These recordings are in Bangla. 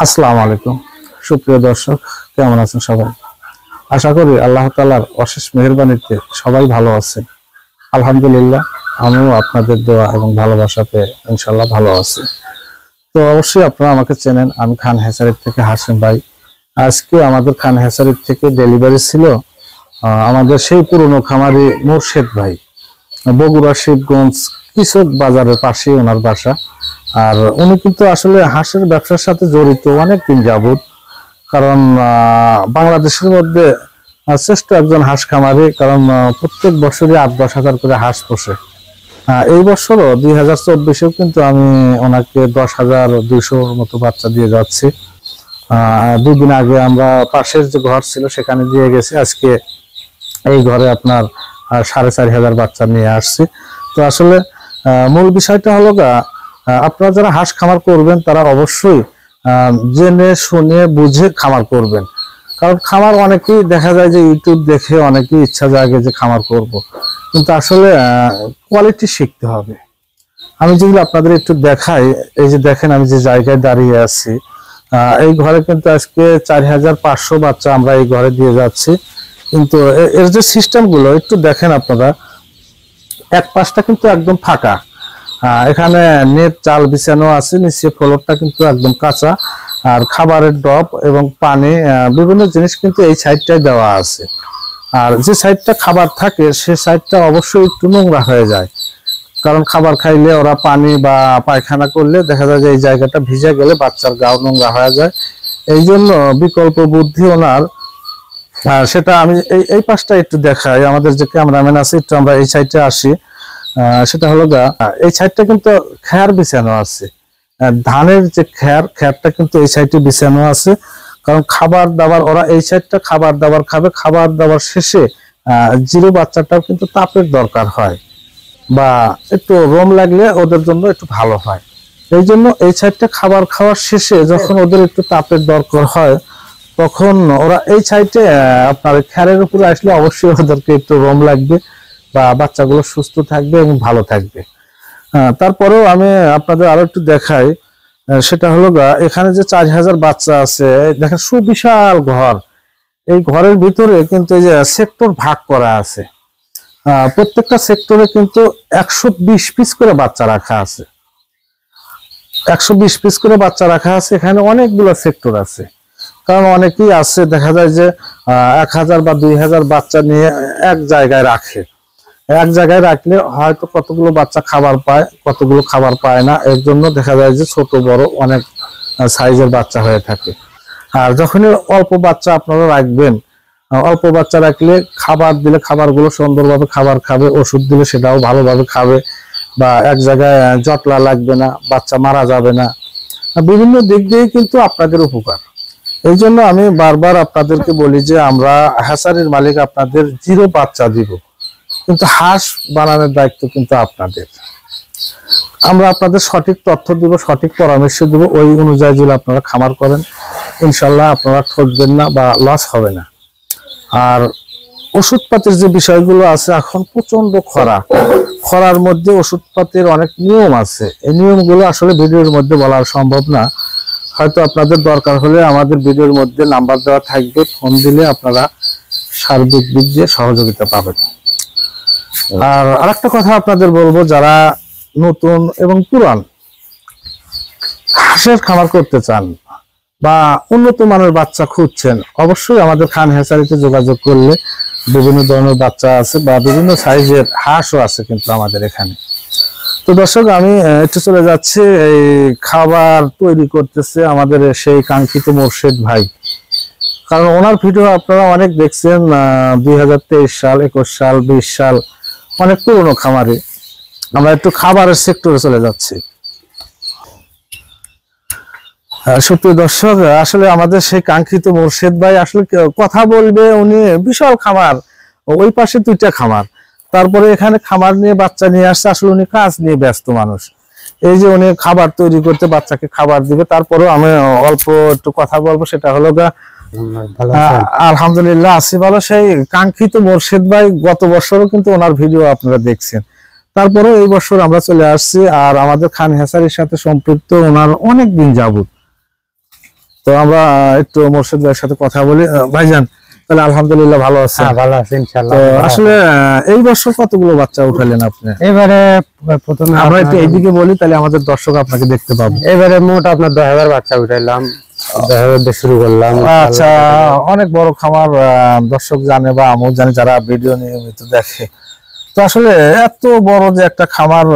আসসালামু আলাইকুম সুপ্রিয় দর্শক, কেমন আছেন সবাই? আশা করি আল্লাহ তাআলার অশেষ মেহেরবানিতে সবাই ভালো আছেন। আলহামদুলিল্লাহ, আমিও আপনাদের দোয়া এবং ভালোবাসাতে ইনশাআল্লাহ ভালো আছি। তো অবশ্যই আপনারা আমাকে চেনেন, আমি খান হ্যাচারির থেকে হাসিম ভাই। আজকে আমাদের খান হ্যাচারির থেকে ডেলিভারি ছিল আমাদের সেই পুরনো খামারি মোর্শেদ ভাই, বগুড়া শিবগঞ্জ কৃষক বাজারের পাশেই ওনার বাসা। আর উনি কিন্তু আসলে হাঁসের ব্যবসার সাথে জড়িত অনেক দিন যাবত, কারণ বাংলাদেশের মধ্যে শ্রেষ্ঠ একজন হাঁস খামারি, কারণ প্রত্যেক বছরই 8-10 হাজার করে হাঁস পোষে। এই বছরও 2024-এও কিন্তু আমি ওনাকে 10,200 মতো বাচ্চা দিয়ে যাচ্ছি। 2 দিন আগে আমরা পাশের যে ঘর ছিল সেখানে দিয়ে গেছি, আজকে এই ঘরে আপনার 4,500 বাচ্চা নিয়ে আসছি। তো আসলে মূল বিষয়টা হলো আপনারা যারা হাঁস খামার করবেন তারা অবশ্যই জেনে শুনে বুঝে খামার করবেন। কারণ খামার অনেকেই দেখা যায় যে ইউটিউব দেখে অনেকেই ইচ্ছা জাগে যে খামার করব, কিন্তু আসলে কোয়ালিটি শিখতে হবে। আমি যদি আপনাদের একটু দেখাই, এই যে দেখেন আমি যে জায়গায় দাঁড়িয়ে আছি, এই ঘরে কিন্তু আজকে 4,500 বাচ্চা আমরা এই ঘরে দিয়ে যাচ্ছি। কিন্তু এর যে সিস্টেম গুলো একটু দেখেন আপনারা, এক পাশটা কিন্তু একদম ফাঁকা, এখানে নেট চাল বিছানো আছে, নিচে ফ্লোরটা কিন্তু একদম কাঁচা, আর খাবারের ডব এবং পানি বিভিন্ন জিনিস কিন্তু এই সাইডটায় দেওয়া আছে। আর যে সাইডটা খাবার থাকে সে সাইডটা অবশ্যই একটু নোংরা হয়ে যায়, কারণ খাবার খাইলে ওরা পানি বা পায়খানা করলে দেখা যায় যে এই জায়গাটা ভিজে গেলে বাচ্চার গাও নোংরা হয়ে যায়। এই জন্য বিকল্প বুদ্ধি ওনার, সেটা আমি এই পাশটা একটু দেখাই। আমাদের যে ক্যামেরাম্যান আছে, একটু আমরা এই সাইডে আসি। সেটা হলো এই সাইডটা কিন্তু খ্যার বিছানো আছে, ধানের যে খ্যারটা কিন্তু এই সাইডে বিছানো আছে। কারণ খাবার দাবার ওরা এই সাইডটা খাবার দাবার খাবে, খাবার দাবার শেষে জিরো বাচ্চাটাও কিন্তু তাপের দরকার হয়, বা একটু রোম লাগলে ওদের জন্য একটু ভালো হয়। এই জন্য এই সাইডটা খাবার খাওয়ার শেষে যখন ওদের একটু তাপের দরকার হয়, তখন ওরা এই সাইডে আপনার খ্যারের উপরে আসলে অবশ্যই ওদেরকে একটু রোম লাগবে, বা বাচ্চাগুলো সুস্থ থাকবে এবং ভালো থাকবে। তারপরেও আমি আপনাদের আরো একটু দেখাই, সেটা হলো এখানে যে 4,000 বাচ্চা আছে, দেখেন সুবিশাল ঘর। এই ঘরের ভিতরে কিন্তু এই যে সেক্টর ভাগ করা আছে, প্রত্যেকটা সেক্টরে কিন্তু 120 পিস করে বাচ্চা রাখা আছে। 120 পিস করে বাচ্চা রাখা আছে, এখানে অনেকগুলো সেক্টর আছে। কারণ অনেকেই আছে দেখা যায় যে 1,000 বা 2,000 বাচ্চা নিয়ে এক জায়গায় রাখে। এক জায়গায় রাখলে হয়তো কতগুলো বাচ্চা খাবার পায়, কতগুলো খাবার পায় না। এর জন্য দেখা যায় যে ছোট বড় অনেক সাইজের বাচ্চা হয়ে থাকে। আর যখনই অল্প বাচ্চা আপনারা রাখবেন, অল্প বাচ্চা রাখলে খাবার দিলে খাবারগুলো সুন্দরভাবে খাবার খাবে, ওষুধ দিলে সেটাও ভালোভাবে খাবে, বা এক জায়গায় জটলা লাগবে না, বাচ্চা মারা যাবে না। বিভিন্ন দিক দিয়ে কিন্তু আপনাদের উপকার। এই জন্য আমি বারবার আপনাদেরকে বলি যে আমরা হ্যাচারির মালিক, আপনাদের জিরো বাচ্চা দিব, কিন্তু হাঁস বানানোর দায়িত্ব কিন্তু আপনাদের। আমরা আপনাদের সঠিক তথ্য দিব, সঠিক পরামর্শ দিব, ওই অনুযায়ী যদি আপনারা খামার করেন ইনশাল্লাহ আপনারা ঠকবেন না বা লস হবে না। আর ওষুধপাতের যে বিষয়গুলো আছে, এখন প্রচন্ড খরার মধ্যে ওষুধপাতের অনেক নিয়ম আছে। এই নিয়মগুলো আসলে ভিডিওর মধ্যে বলা সম্ভব না, হয়তো আপনাদের দরকার হলে আমাদের ভিডিওর মধ্যে নাম্বার দেওয়া থাকবে, ফোন দিলে আপনারা সার্বিক দিক দিয়ে সহযোগিতা পাবেন। আর আরেকটা কথা আপনাদের বলবো, যারা নতুন এবং পুরান হাঁসের খামার করতে চান বা উন্নত মানের বাচ্চা খুঁজছেন, অবশ্যই আমাদের খান হ্যাচারিতে যোগাযোগ করলে বিভিন্ন ধরনের বাচ্চা আছে, বা বিভিন্ন সাইজের হাঁসও আছে কিন্তু আমাদের এখানে। তো দর্শক, আমি একটু চলে যাচ্ছি, এই খাবার তৈরি করতেছে আমাদের সেই কাঙ্ক্ষিত মোর্শেদ ভাই। কারণ ওনার ভিডিও আপনারা অনেক দেখছেন, 2023 সাল, 21 সাল, 20 সাল, অনেক পুরনো খামারে। আমরা একটু খাবারের সেক্টরে চলে যাচ্ছি। সুপ্রিয় দর্শক, আসলে আমাদের সেই কাঙ্ক্ষিত মোর্শেদ ভাই আসলে কথা বলবে, উনি বিশাল খামার, ওই পাশে 2টা খামার, তারপরে এখানে খামার নিয়ে বাচ্চা নিয়ে আসছে। আসলে উনি কাজ নিয়ে ব্যস্ত মানুষ। এই যে উনি খাবার তৈরি করতে বাচ্চাকে খাবার দিবে, তারপরেও আমি অল্প একটু কথা বলবো। সেটা হলো আলহামদুলিল্লাহ আছি ভালো। সেই কাঙ্ক্ষিত মোর্শেদ ভাই, গত বছরও কিন্তু ওনার ভিডিও আপনারা দেখছেন, তারপরেও এই বছর আমরা চলে আসছি। আর আমাদের খান হ্যাচারির সাথে সম্পৃক্ত ওনার অনেক দিন যাবত। তো আমরা একটু মোর্শেদ ভাইয়ের সাথে কথা বলি। ভাইজান তাহলে আলহামদুলিল্লাহ ভালো আছেন? ভালো আছি ইনশাআল্লাহ। তো আসলে এই বছর কতগুলো বাচ্চা উঠালেন আপনি? এবারে প্রথমে আমরা একটু এইদিকে বলি, তাহলে আমাদের দর্শক আপনাকে দেখতে পাবো। এবারে মোট আপনার 10,000 বাচ্চা উঠাইলাম, 10,000 দিয়ে শুরু করলাম। আচ্ছা, অনেক বড় খামার, দর্শক জানে বা আমিও জানি যারা ভিডিও নিয়মিত দেখে। তো আসলে এত বড় যে একটা খামার,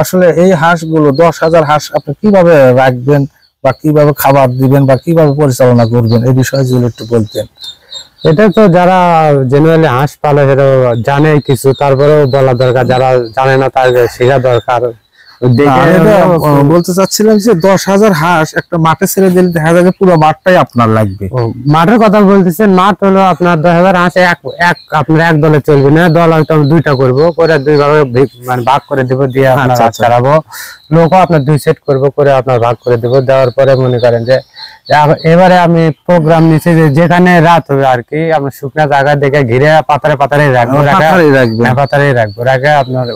আসলে এই হাঁসগুলো 10,000 হাঁস আপনি কিভাবে রাখবেন বা কিভাবে খাবার দিবেন বা কিভাবে পরিচালনা করবেন, এই বিষয়ে যদি একটু বলতেন। এটা তো যারা জেনারেলি হাঁস পালে সেটা জানে কিছু, তারপরেও বলা দরকার, যারা জানে না তাদের শেখা দরকার। বলতে চাচ্ছিলাম যে 10,000 হাঁস একটা মাঠে ছেড়ে দিলে দেখা যায় যে পুরো মাঠটাই আপনার লাগবে। মাঠের কথা বলতেছেন, মাঠ হলো আপনার 10,000 হাঁস আপনার এক দলে চলবে না, দল হয়তো আমি দুইটা করবো, করে দুই ভাগে মানে ভাগ করে দেবো, দিয়ে আপনার হাঁস ছাড়াবো। লোকও আপনার 2 সেট করবো, করে আপনার ভাগ করে দেবো। দেওয়ার পরে মনে করেন যে এবারে আমি প্রোগ্রাম নিচ্ছি যে যেখানে রাত হবে আর কি, আপনার শুকনা জায়গা দেখে ঘিরে পাতারে রাখবো, রাখে আপনার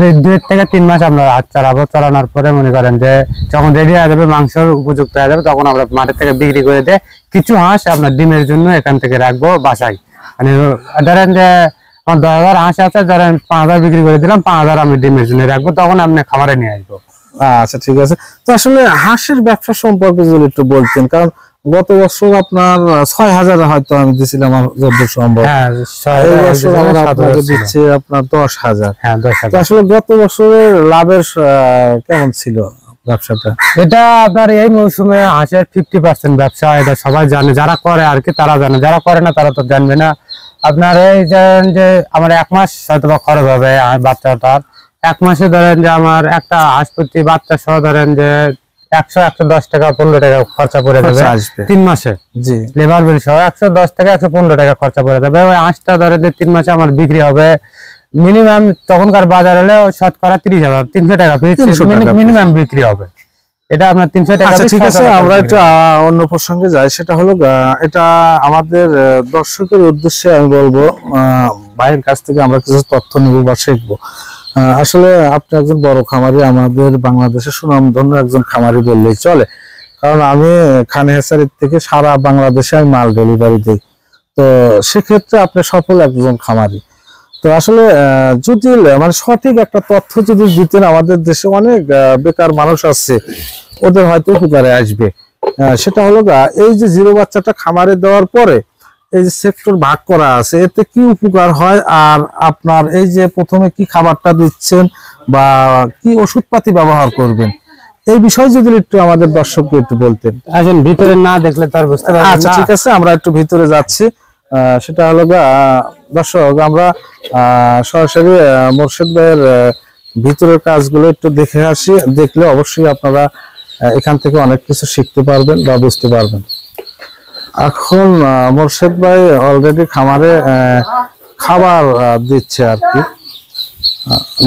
2 থেকে 3 মাস আমরা হাত চালাবো। চালানোর পরে মনে করেন যে যখন রেডি হয়ে যাবে, মাংস উপযুক্ত হয়ে যাবে, তখন আমরা মাঠের থেকে বিক্রি করে দিয়ে কিছু হাঁস আপনার ডিমের জন্য এখান থেকে রাখবো বাসায়। মানে ধরেন যে 10,000 হাঁস আছে, ধরেন 5,000 বিক্রি করে দিলাম, 5,000 আমি ডিমের জন্য রাখবো, তখন আপনি খামারে নিয়ে আসবো। আচ্ছা, ঠিক আছে। তো আসলে হাঁসের ব্যবসা সম্পর্কে যদি একটু বলতেন, কারণ গত বছর আপনার 6,000 হয়তো আমি দিয়েছিলাম আমার যতদূর সম্ভব। এই বছর আমরা আপনাকে দিচ্ছি আপনার 10,000। তো আসলে গত বছরের লাভের কেমন ছিল ব্যবসাটা? এটা আপনার এই মৌসুমে হাঁসের 50% ব্যবসা, এটা সবাই জানে, যারা করে আর কি তারা জানে, যারা করে না তারা তো জানবে না। আপনার এই যে আমার 1 মাস হয়তো খরচ হবে বাচ্চাটার, 1 মাসে ধরেন যে আমার একটা হাঁস প্রতি বাচ্চা সহ ধরেন যে 100-110 টাকা 15 টাকা খরচা পড়ে যাবে 3 মাসে। জি, লেবার বিল সহ 110 থেকে 115 টাকা খরচা পড়ে যাবে। ওই হাঁসটা ধরে যে 3 মাসে আমার বিক্রি হবে মিনিমাম, তখনকার বাজার হলে শতকরা 30,000 300 টাকা মিনিমাম বিক্রি হবে। এটা আপনার 300 টাকা। ঠিক আছে, আমরা একটু অন্য প্রসঙ্গে যাই। সেটা হলো এটা আমাদের দর্শকের উদ্দেশ্যে আমি বলবো, ভাইয়ের কাছ থেকে আমরা কিছু তথ্য নিব বা শিখবো। আসলে আপনি একজন বড় খামারি, আমাদের বাংলাদেশের সুনামধন্য একজন খামারি বললেই চলে, কারণ আমি খান হেসারির থেকে সারা বাংলাদেশে আমি মাল ডেলিভারি দিই। তো সেক্ষেত্রে আপনি সফল একজন খামারি। তো আসলে যদি মানে সঠিক একটা তথ্য যদি দিতেন, আমাদের দেশে অনেক বেকার মানুষ আছে, ওদের হয়তো উপকারে আসবে। সেটা হলো এই যে জিরো বাচ্চাটা খামারে দেওয়ার পরে এই যে সেক্টর ভাগ করা আছে, এতে কি উপকার হয়, আর আপনার এই যে প্রথমে কি খাবারটা দিচ্ছেন বা কি ওষুধপাতি ব্যবহার করবেন, এই বিষয়ে যদি একটু আমাদের দর্শককে একটু বলতেন। আসেন, ভিতরে না দেখলে তার বুঝতে পারবেন না। আচ্ছা, ঠিক আছে, আমরা একটু ভিতরে যাচ্ছি। সেটা হলো দর্শক, আমরা সরাসরি মোর্শেদ ভাইয়ের ভিতরের কাজগুলো একটু দেখে আসি। দেখলে অবশ্যই আপনারা এখান থেকে অনেক কিছু শিখতে পারবেন বা বুঝতে পারবেন। এখন মোর্শেদ ভাই অলরেডি খামারে খাবার দিচ্ছে আর কি।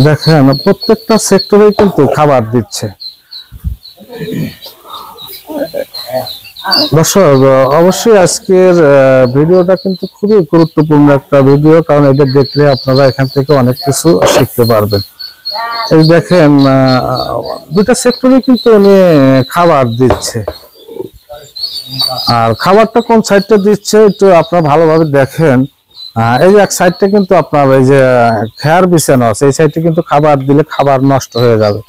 দেখেন প্রত্যেকটা সেক্টরে কিন্তু খাবার দিচ্ছে। দর্শক, অবশ্যই আজকের ভিডিওটা কিন্তু খুবই গুরুত্বপূর্ণ একটা ভিডিও, কারণ এটা দেখলে আপনারা এখান থেকে অনেক কিছু শিখতে পারবেন। এই দেখেন 2টা সেক্টরে কিন্তু উনি খাবার দিচ্ছে, আর খাবারটা কোন সাইডটা দিচ্ছে একটু আপনারা ভালোভাবে দেখেন। এই যে এক সাইডটা কিন্তু আপনার এই যে খেয়ার বিছানো আছে, এই সাইডে কিন্তু খাবার দিলে খাবার নষ্ট হয়ে যাবে।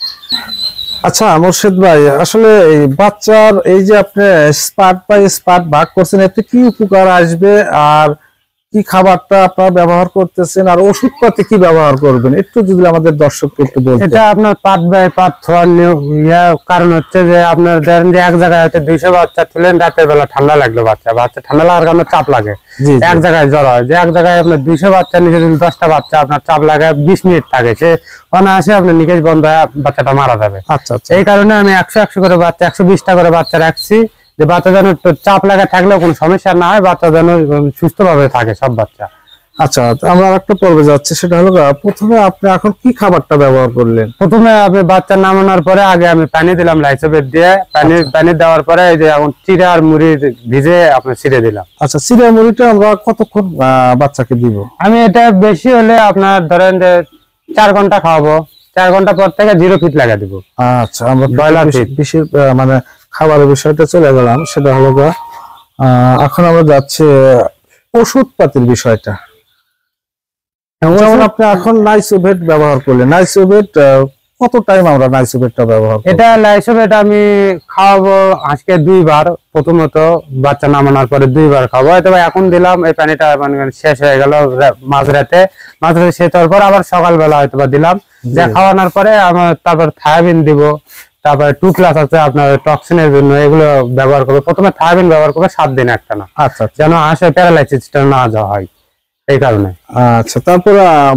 আচ্ছা মোর্শেদ ভাই, আসলে এই বাচ্চার এই যে আপনি স্পাট বাই স্পাট ভাগ করছেন, এতে কি উপকার আসবে, আর কি খাবারটা আপনারা ব্যবহার করতেছেন, আর ওষুধপাতি কি ব্যবহার করবেন, একটু যদি আমাদের দর্শককে একটু বলতেন। এটা আপনার পার্ট বাই পার্ট থোয়ার কারণ হচ্ছে যে আপনার ধরেন যে এক জায়গায় হয়তো 200 বাচ্চা তুলেন, রাতের বেলা ঠান্ডা লাগলো, বাচ্চা ঠান্ডা লাগার কারণে চাপ লাগে, এক জায়গায় জ্বর হয়। যে এক জায়গায় আপনার 200 বাচ্চা নিচে যদি 10টা বাচ্চা আপনার চাপ লাগে 20 মিনিট থাকে, সে অনায়াসে আপনার নিকেশ বন্ধ হয়ে বাচ্চাটা মারা যাবে। আচ্ছা, এই কারণে আমি 100 করে বাচ্চা 120টা করে বাচ্চা রাখছি, যে বাচ্চা যেন চাপ লাগা থাকলেও কোনো সমস্যা না হয়, বাচ্চা যেন সুস্থভাবে থাকে সব বাচ্চা। আচ্ছা, আমরা একটা পর্বে যাচ্ছি। সেটা হলো প্রথমে আপনি এখন কি খাবারটা ব্যবহার করলেন? প্রথমে আপনি বাচ্চা নামানোর পরে আগে আমি পানি দিলাম লাইসোবেট দিয়ে, পানি দেওয়ার পরে এই যে এখন চিড়া আর মুড়ি ভিজে আপনি ছিঁড়ে দিলাম। আচ্ছা, চিড়া মুড়িটা আমরা কতক্ষণ বাচ্চাকে দিব? আমি এটা বেশি হলে আপনার ধরেন যে 4 ঘন্টা খাওয়াবো, 4 ঘন্টা পর থেকে 0 ফিট লাগা দিব। আচ্ছা, আমরা ব্রয়লার ফিট মানে খাবারের বিষয়টা চলে গেলাম, সেটা হলো এখন আমরা যাচ্ছি ওষুধপাতির বিষয়টা। যেমন আপনি এখন নাইসোভেট ব্যবহার করলেন, নাইসোভেট কত টাইম আমরা নাইসোভেটটা ব্যবহার করব? এটা লাইসোভেট আমি খাওয়াবো আজকে 2 বার। প্রথমত বাচ্চা নামানোর পরে 2 বার খাবো। তবে এখন দিলাম এই পানিটা মানে শেষ হয়ে গেল মাঝরাতে শেষ হওয়ার পর আবার সকালবেলা হয়তো বা দিলাম। যা খাওয়ানোর পরে আমার তারপর থায়াবিন দিব, তারপরে 2+ আছে আপনার টক্সিনের জন্য, এগুলো ব্যবহার করবে। প্রথমে থায়াবিন ব্যবহার করবে 7 দিন একটানা, আচ্ছা যেন হাঁসের প্যারালাইসিসটা না যাওয়া হয় এই কারণে। আচ্ছা, তারপর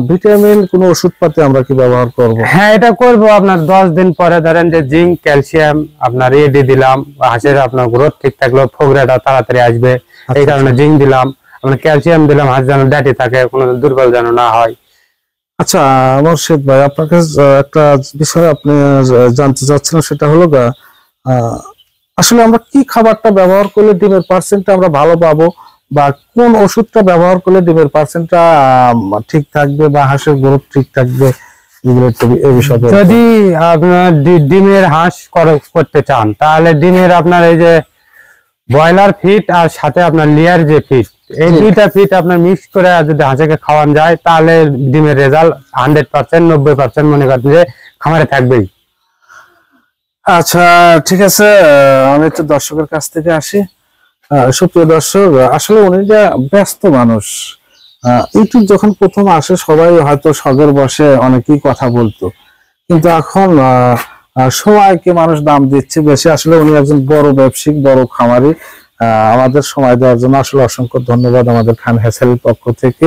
ভিটামিন কোন ওষুধপাতি আমরা কি ব্যবহার করব? হ্যাঁ, এটা করব আপনার 10 দিন পরে। ধরেন যে জিঙ্ক, ক্যালসিয়াম আপনার এডি দিলাম, হাঁসের আপনার গ্রোথ ঠিক থাকলো, ফোগরাটা তাড়াতাড়ি আসবে এই কারণে জিঙ্ক দিলাম। আপনার ক্যালসিয়াম দিলাম, হাঁস যেন ডাটি থাকে, কোনো দুর্বল যেন না হয়। আচ্ছা মোর্শেদ ভাই, আপনার কাছে একটা বিষয় আপনি জানতে চাচ্ছিলাম, সেটা হলো আসলে আমরা কি খাবারটা ব্যবহার করলে ডিমের পার্সেন্টটা আমরা ভালো পাবো, বা কোন ওষুধটা ব্যবহার করলে ডিমের পার্সেন্টটা ঠিক থাকবে বা হাঁসের গ্রোথ ঠিক থাকবে, এগুলো একটু এই বিষয়ে। যদি আপনার ডিমের হাঁস করতে চান, তাহলে ডিমের আপনার এই যে ব্রয়লার ফিট আর সাথে আপনার লেয়ার যে ফিট, এই 2টা ফিট আপনার মিক্স করে যদি হাঁসকে খাওয়ানো যায়, তাহলে ডিমের রেজাল্ট 100%, 90% মনে করেন যে খামারে থাকবেই। আচ্ছা ঠিক আছে, আমি তো দর্শকের কাছ থেকে আসি। সুপ্রিয় দর্শক, আসলে উনি যে ব্যস্ত মানুষ, ইউটিউব যখন প্রথম আসে সবাই হয়তো শখের বসে অনেকেই কথা বলতো, কিন্তু এখন সময়কে মানুষ দাম দিচ্ছে বেশি। আসলে উনি একজন বড় ব্যবসায়িক, বড় খামারি। আমাদের সময় দেওয়ার জন্য আসলে অসংখ্য ধন্যবাদ আমাদের খান হ্যাচারির পক্ষ থেকে।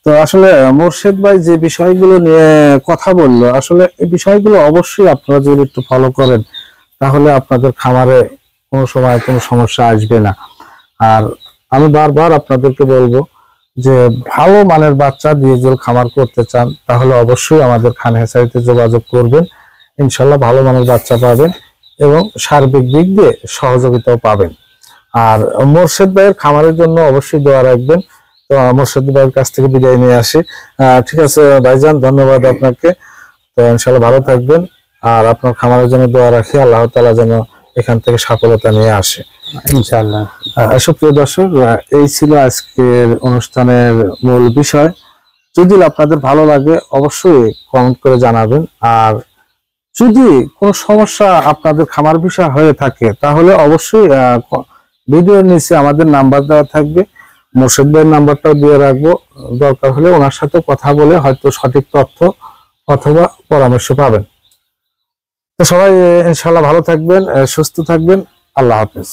তো আসলে মোর্শেদ ভাই যে বিষয়গুলো নিয়ে কথা বললো, আসলে এই বিষয়গুলো অবশ্যই আপনারা যদি একটু ফলো করেন, তাহলে আপনাদের খামারে কোনো সময় কোনো সমস্যা আসবে না। আর আমি বারবার আপনাদেরকে বলবো যে ভালো মানের বাচ্চা দিয়ে যদি খামার করতে চান, তাহলে অবশ্যই আমাদের খান হ্যাচারিতে যোগাযোগ করবেন। ইনশাল্লাহ ভালো মানের বাচ্চা পাবেন এবং সার্বিক দিক দিয়ে সহযোগিতাও পাবেন। আর মোর্শেদ ভাইয়ের খামারের জন্য অবশ্যই দোয়া রাখবেন। তো মোর্শেদ ভাইয়ের কাছ থেকে বিদায় নিয়ে আসি। ঠিক আছে ভাইজান, ধন্যবাদ আপনাকে। তো ইনশাল্লাহ ভালো থাকবেন, আর আপনার খামারের জন্য দোয়া রাখি, আল্লাহ তাআলা যেন এখান থেকে সফলতা নিয়ে আসে ইনশাআল্লাহ। সুপ্রিয় দর্শক, এই ছিল আজকের অনুষ্ঠানের মূল বিষয়। যদি আপনাদের ভালো লাগে অবশ্যই কমেন্ট করে জানাবেন। আর যদি কোনো সমস্যা আপনাদের খামার বিষয় হয়ে থাকে, তাহলে অবশ্যই ভিডিওর নিচে আমাদের নাম্বার দেওয়া থাকবে, মোর্শেদ ভাইয়ের নাম্বারটাও দিয়ে রাখবো। দরকার হলে ওনার সাথে কথা বলে হয়তো সঠিক তথ্য অথবা পরামর্শ পাবেন। তো সবাই ইনশাআল্লাহ ভালো থাকবেন, সুস্থ থাকবেন। আল্লাহ হাফেজ।